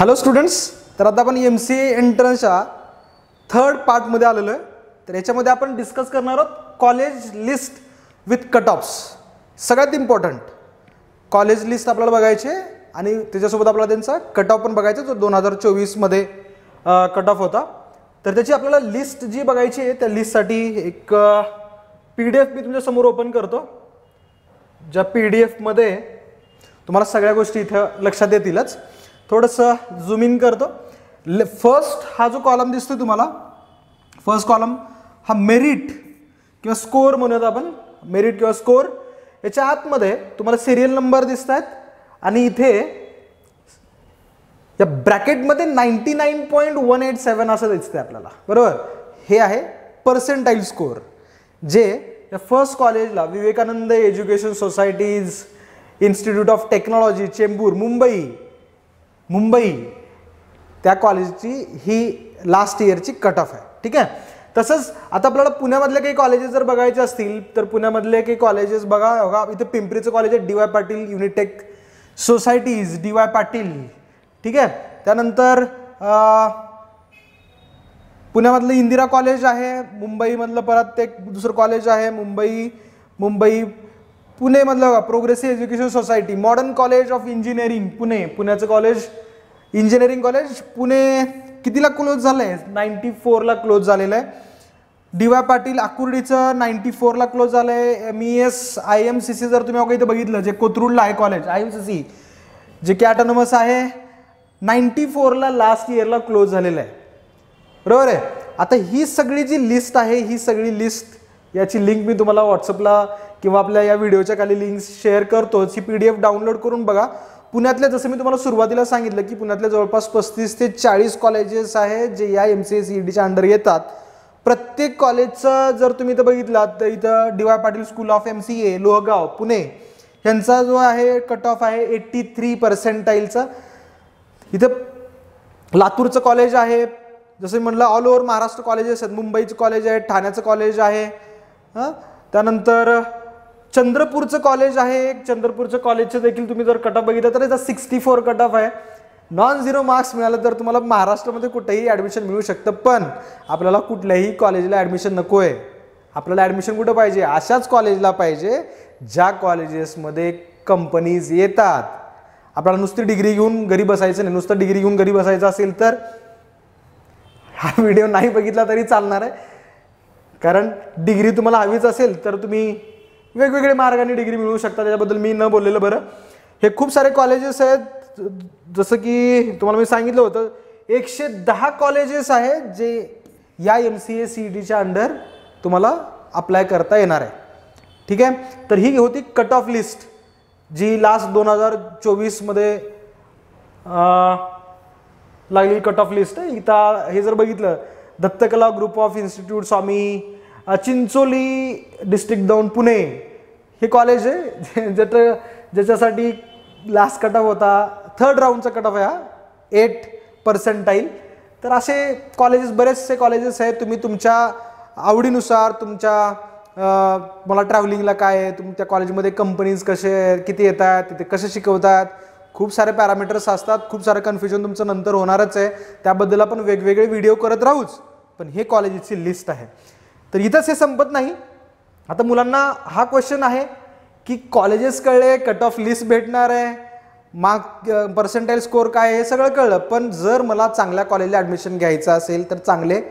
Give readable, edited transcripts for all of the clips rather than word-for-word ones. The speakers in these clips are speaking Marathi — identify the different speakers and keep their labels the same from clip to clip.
Speaker 1: हॅलो स्टुडंट्स, तर आता आपण MCA एंट्रन्सच्या थर्ड पार्टमध्ये आलेलो आहे. तर याच्यामध्ये आपण डिस्कस करणार आहोत college list with cut offs. सगळ्यात इम्पॉर्टंट कॉलेज लिस्ट आपल्याला बघायचे आणि त्याच्यासोबत आपल्याला त्यांचा कट ऑफ पण बघायचा जो 2024 मध्ये कट ऑफ होता. तर त्याची आपल्याला लिस्ट जी बघायची आहे त्या लिस्टसाठी एक PDF मी तुमच्या समोर ओपन करतो. ज्या PDF मध्ये तुम्हाला सगळ्या गोष्टी इथं लक्षात येतीलच. थोडंसं झूम इन करतो. फर्स्ट हा जो कॉलम दिसतो तुम्हाला, फर्स्ट कॉलम हा मेरिट किंवा स्कोअर म्हणूयात आपण, मेरिट किंवा स्कोअर. याच्या आतमध्ये तुम्हाला सिरियल नंबर दिसत आहेत आणि इथे या ब्रॅकेटमध्ये 99.187 असं दिसतंय आपल्याला, बरोबर. हे आहे पर्सेंटाईल स्कोअर, जे या फर्स्ट कॉलेजला Vivekanand education society's institute of technology Chembur Mumbai त्या कॉलेजची ही लास्ट इयरची कट ऑफ आहे. ठीक आहे. तसंच आता आपल्याला पुण्यामधले काही कॉलेजेस जर बघायचे असतील तर पुण्यामधले काही कॉलेजेस बघा. इथे पिंपरीचं कॉलेज आहे DY Patil Unitech society's DY Patil. ठीक आहे. त्यानंतर पुण्यामधलं इंदिरा कॉलेज आहे. मुंबईमधलं परत एक दुसरं कॉलेज आहे मुंबई पुणेमधलं progressive education society. Modern college of engineering पुण्याचं कॉलेज इंजिनिअरिंग कॉलेज पुणे कितीला क्लोज झालं आहे? 94ला क्लोज झालेलं आहे. DY पाटील आकुर्डीचं 94ला क्लोज झालं आहे. MES IMCC जर तुम्ही अगं इथं बघितलं, जे कोथरूडला आहे कॉलेज IMCC, जे की ऑटोनॉमस आहे, 94ला लास्ट इयरला क्लोज झालेलं आहे, बरोबर आहे. आता ही सगळी जी लिस्ट आहे, ही सगळी लिस्ट याची लिंक मी तुम्हाला व्हॉट्सअपला किंवा आपल्या या व्हिडिओच्या खाली लिंक शेअर करतो. ही PDF डाउनलोड करून बघा. पुण्यातल्या जसं मी तुम्हाला सुरुवातीला सांगितलं की पुण्यातल्या जवळपास 35 ते 40 कॉलेजेस आहेत जे या MCA CETच्या अंडर येतात. प्रत्येक कॉलेजचं जर तुम्ही इथं बघितलात तर इथं DY Patil school of MCA Lohegaon Pune यांचा जो आहे कट ऑफ आहे 83 पर्सेंटाईलचा. इथं लातूरचं कॉलेज आहे, जसं मी म्हटलं ऑल ओव्हर महाराष्ट्र कॉलेजेस आहेत. मुंबईचं कॉलेज आहे, ठाण्याचं कॉलेज आहे, त्यानंतर चंद्रपूरचं कॉलेज आहे. चंद्रपूरचं कॉलेजचं देखील तुम्ही जर कट ऑफ बघितलं तर याचा 64 कट ऑफ आहे. नॉन झिरो मार्क्स मिळालं तर तुम्हाला महाराष्ट्रामध्ये कुठेही ॲडमिशन मिळू शकतं. पण आपल्याला कुठल्याही कॉलेजला ॲडमिशन नको आहे. आपल्याला ॲडमिशन कुठं पाहिजे? अशाच कॉलेजला पाहिजे ज्या कॉलेजेसमध्ये कंपनीज येतात. आपल्याला नुसती डिग्री घेऊन घरी बसायचं नाही. नुसतं डिग्री घेऊन घरी बसायचं असेल तर हा व्हिडिओ नाही बघितला तरी चालणार आहे. कारण डिग्री तुम्हाला हवीच असेल तर तुम्ही वेगवेगळे मार्गाने डिग्री मिळवू शकता. त्याच्याबद्दल मी न बोललेलं बरं. हे खूप सारे कॉलेजेस आहेत, जसं की तुम्हाला मी सांगितलं होतं 110 कॉलेजेस आहेत जे या MCA CETच्या अंडर तुम्हाला अप्लाय करता येणार आहे. ठीक आहे. तर ही होती कट ऑफ लिस्ट जी लास्ट 2024 मध्ये लागलेली कट ऑफ लिस्ट आहे. इथं हे जर बघितलं, Dattakala group of institute Swami Chincholi district 2 Pune हे कॉलेज आहे ज्याच्यासाठी लास्ट कट ऑफ होता, थर्ड राऊंडचा कट ऑफ आहे हा 8 पर्सेंटाईल. तर असे कॉलेजेस बरेचसे कॉलेजेस आहेत. तुम्ही तुमच्या आवडीनुसार मला ट्रॅव्हलिंगला काय आहे, तुमच्या कॉलेजमध्ये कंपनीज कसे किती येतात, तिथे कसे शिकवतात, खूप सारे पॅरामीटर्स असतात. खूप सारं कन्फ्युजन तुमचं नंतर होणारच आहे. त्याबद्दल आपण वेगवेगळे व्हिडिओ करत राहूच. पण हे कॉलेजेसची लिस्ट आहे. तर इथंच हे संपत नाही. आता मुलांना हा क्वेश्चन आहे की कॉलेजेस कळले, कट ऑफ लिस्ट भेटणार आहे, मार्क पर्सेंटाईल स्कोअर काय हे सगळं कळलं. पण जर मला चांगल्या कॉलेजला ॲडमिशन घ्यायचं असेल तर चांगले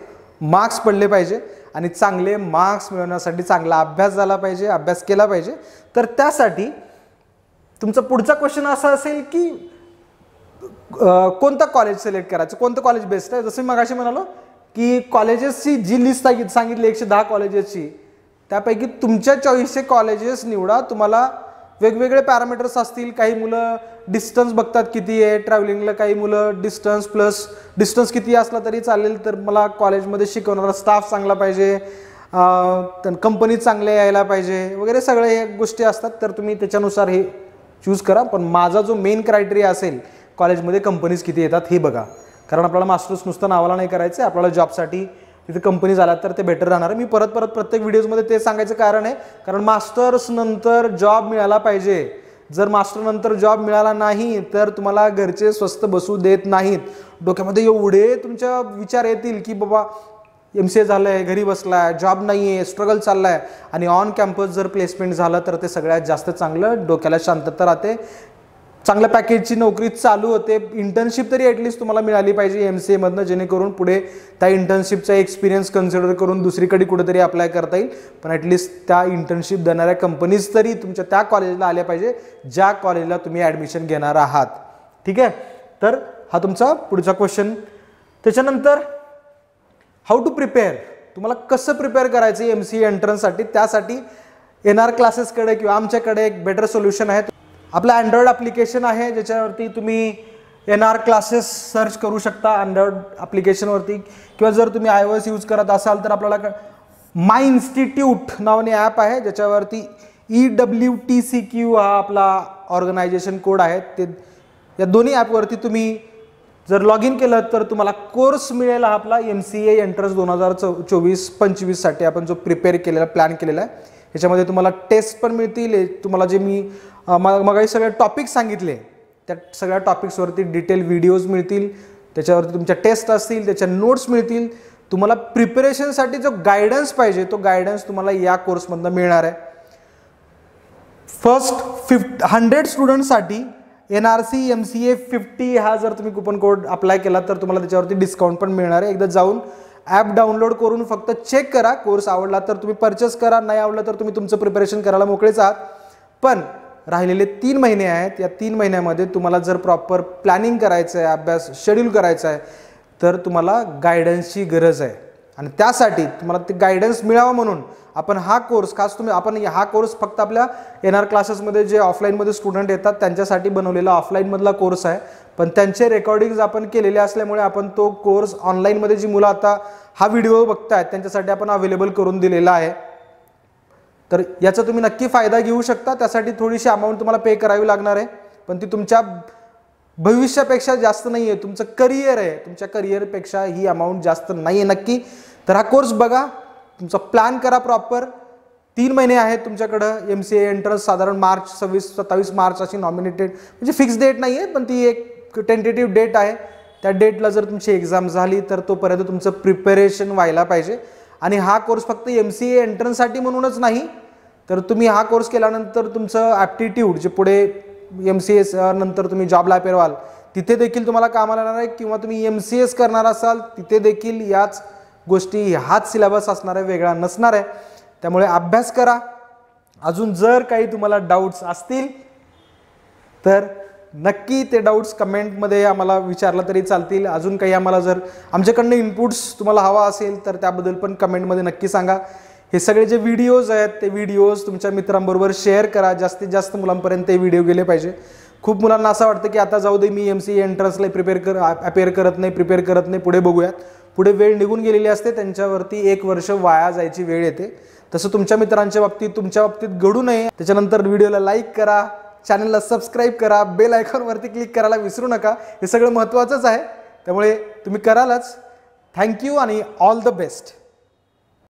Speaker 1: मार्क्स पडले पाहिजे आणि चांगले मार्क्स मिळवण्यासाठी चांगला अभ्यास झाला पाहिजे, अभ्यास केला पाहिजे. तर त्यासाठी तुमचा पुढचा क्वेश्चन असा असेल की कोणतं कॉलेज सिलेक्ट करायचं, कोणतं कॉलेज बेस्ट आहे. जसं मी मगाशी म्हणालो की कॉलेजेसची जी लिस्ट सांगितली 110 कॉलेजेसची, त्यापैकी तुमच्या चॉईसचे कॉलेजेस निवडा. तुम्हाला वेगवेगळे पॅरामीटर्स असतील. काही मुलं डिस्टन्स बघतात किती आहे ट्रॅव्हलिंगला, काही मुलं डिस्टन्स किती असला तरी चालेल. तर मला कॉलेजमध्ये शिकवणारा स्टाफ चांगला पाहिजे, कंपनी चांगले यायला पाहिजे वगैरे सगळे हे गोष्टी असतात. तर तुम्ही त्याच्यानुसार हे चूज करा. पण माझा जो मेन क्रायटेरिया असेल कॉलेजमध्ये कंपनीज किती येतात हे बघा. कारण आपल्याला मास्टर्स नुसतं नावाला नाही करायचं, आपल्याला जॉबसाठी तिथे कंपनीज आल्या तर ते बेटर राहणार आहे. मी परत प्रत्येक व्हिडिओजमध्ये ते सांगायचं कारण आहे, कारण मास्टर्स नंतर जॉब मिळाला पाहिजे. जर मास्टरनंतर जॉब मिळाला नाही तर तुम्हाला घरचे स्वस्त बसू देत नाहीत. डोक्यामध्ये एवढे तुमच्या विचार येतील की बाबा MCA झालंय, घरी बसलाय, जॉब नाही आहे, स्ट्रगल चाललाय आणि ऑन कॅम्पस जर प्लेसमेंट झालं तर ते सगळ्यात जास्त चांगलं, डोक्याला शांतता राहते, चांगल्या पॅकेजची नोकरी चालू होते. इंटर्नशिप तरी ॲटलिस्ट तुम्हाला मिळाली पाहिजे MCA मधनं, जेणेकरून पुढे त्या इंटर्नशिपचा एक्सपिरियन्स कन्सिडर करून दुसरीकडे कुठेतरी अप्लाय करता येईल. पण ॲटलिस्ट त्या इंटर्नशिप देणाऱ्या कंपनीज तरी तुमच्या त्या कॉलेजला आल्या पाहिजे ज्या कॉलेजला तुम्ही ॲडमिशन घेणार आहात. ठीक आहे, तर हा तुमचा पुढचा क्वेश्चन. त्याच्यानंतर हाऊ टू प्रिपेअर, तुम्हाला कसं प्रिपेअर करायचं MCA एंट्रन्ससाठी. त्यासाठी NR क्लासेसकडे किंवा आमच्याकडे एक बेटर सोल्युशन आहे. आपलं अँड्रॉइड ॲप्लिकेशन आहे ज्याच्यावरती तुम्ही NR क्लासेस सर्च करू शकता अँड्रॉइड ॲप्लिकेशनवरती, किंवा जर तुम्ही iOS यूज करत असाल तर आपल्याला माय इन्स्टिट्यूट नावाने ॲप आहे ज्याच्यावरती EWTCQ हा आपला ऑर्गनायझेशन कोड आहे. ते या दोन्ही ॲपवरती तुम्ही जर लॉग इन केलं तर तुम्हाला कोर्स मिळेल हा आपला MCA एंट्रन्स 2024-25साठी आपण जो प्रिपेअर केलेला प्लॅन केलेला आहे. ह्याच्यामध्ये तुम्हाला टेस्ट पण मिळतील. तुम्हाला जे मी मगाशी सगळे टॉपिक्स सांगितले त्या सगळ्या टॉपिक्सवरती डिटेल व्हिडिओज मिळतील, त्याच्यावरती तुमच्या टेस्ट असतील, त्याच्या नोट्स मिळतील. तुम्हाला प्रिपरेशनसाठी जो गायडन्स पाहिजे तो गायडन्स तुम्हाला या कोर्समधनं मिळणार आहे. फर्स्ट 100 स्टुडंटसाठी NRC MCA 50 हा जर तुम्ही कुपन कोड अप्लाय केला तर तुम्हाला त्याच्यावरती डिस्काउंट पण मिळणार आहे. एकदा जाऊन ॲप डाउनलोड करून फक्त चेक करा, कोर्स आवडला तर तुम्ही परचेस करा, नाही आवडला तर तुम्ही तुमचं प्रिपरेशन करायला मोकळेच आहात. पण राहिलेले 3 महिने आहेत, या 3 महिन्यामध्ये तुम्हाला जर प्रॉपर प्लॅनिंग करायचं आहे, अभ्यास शेड्यूल करायचा आहे, तर तुम्हाला गायडन्सची गरज आहे. आणि त्यासाठी तुम्हाला ते गायडन्स मिळावं म्हणून आपण हा कोर्स आपण हा कोर्स फक्त आपल्या NR क्लासेसमध्ये जे ऑफलाईनमध्ये स्टुडंट येतात त्यांच्यासाठी बनवलेला ऑफलाईनमधला कोर्स आहे. पण त्यांचे रेकॉर्डिंग्स आपण केलेले असल्यामुळे आपण तो कोर्स ऑनलाईनमध्ये जी मुलं आता हा व्हिडिओ बघतायत त्यांच्यासाठी आपण अवेलेबल करून दिलेला आहे. तर याचा तुम्ही नक्की फायदा घेऊ शकता. त्यासाठी थोडीशी अमाऊंट तुम्हाला पे करावी लागणार आहे, पण ती तुमच्या भविष्यापेक्षा जास्त नाही आहे. तुमचं करिअर आहे, तुमच्या करिअरपेक्षा ही अमाऊंट जास्त नाही आहे नक्की. तर हा कोर्स बघा, तुमचा प्लॅन करा प्रॉपर. 3 महिने आहेत तुमच्याकडं. MCA एंट्रन्स साधारण मार्च 26-27 मार्च अशी नॉमिनेटेड, म्हणजे फिक्स डेट नाही आहे पण ती एक टेंटेटिव्ह डेट आहे. त्या डेटला जर तुमची एक्झाम झाली तर तोपर्यंत तुमचं प्रिपरेशन व्हायला पाहिजे. आणि हा कोर्स फक्त MCA एंट्रन्ससाठी म्हणूनच नाही, तर तुम्ही हा कोर्स केल्यानंतर तुमचं ॲप्टिट्यूड जे पुढे MCA नंतर तुम्ही जॉबला अपेअर व्हाल तिथे देखील तुम्हाला कामाला येणार आहे, किंवा तुम्ही MCS करणार असाल तिथे देखील याच गोष्टी, हाच सिलेबस असणार आहे, वेगळा नसणार आहे. त्यामुळे अभ्यास करा. अजून जर काही तुम्हाला डाऊट्स असतील तर नक्की ते डाऊट्स कमेंटमध्ये आम्हाला विचारलं तरी चालतील. अजून काही आम्हाला जर आमच्याकडनं इनपुट्स तुम्हाला हवा असेल तर त्याबद्दल पण कमेंटमध्ये नक्की सांगा. हे सगळे जे व्हिडिओज आहेत ते व्हिडिओज तुमच्या मित्रांबरोबर शेअर करा. जास्तीत जास्त मुलांपर्यंत ते व्हिडिओ गेले पाहिजे. खूप मुलांना असं वाटतं की आता जाऊ दे, मी MCA एंट्रन्सला अपेअर करत नाही, पुढे बघूयात. पुढे वेळ निघून गेलेली असते, त्यांच्यावरती 1 वर्ष वाया जायची वेळ येते. तसं तुमच्या मित्रांच्या बाबतीत तुमच्या बाबतीत घडू नये. त्याच्यानंतर व्हिडिओला लाईक करा, चॅनलला सबस्क्राईब करा, बेल आयकॉनवरती क्लिक करायला विसरू नका. हे सगळं महत्त्वाचंच आहे, त्यामुळे तुम्ही करालच. थँक्यू आणि ऑल द बेस्ट.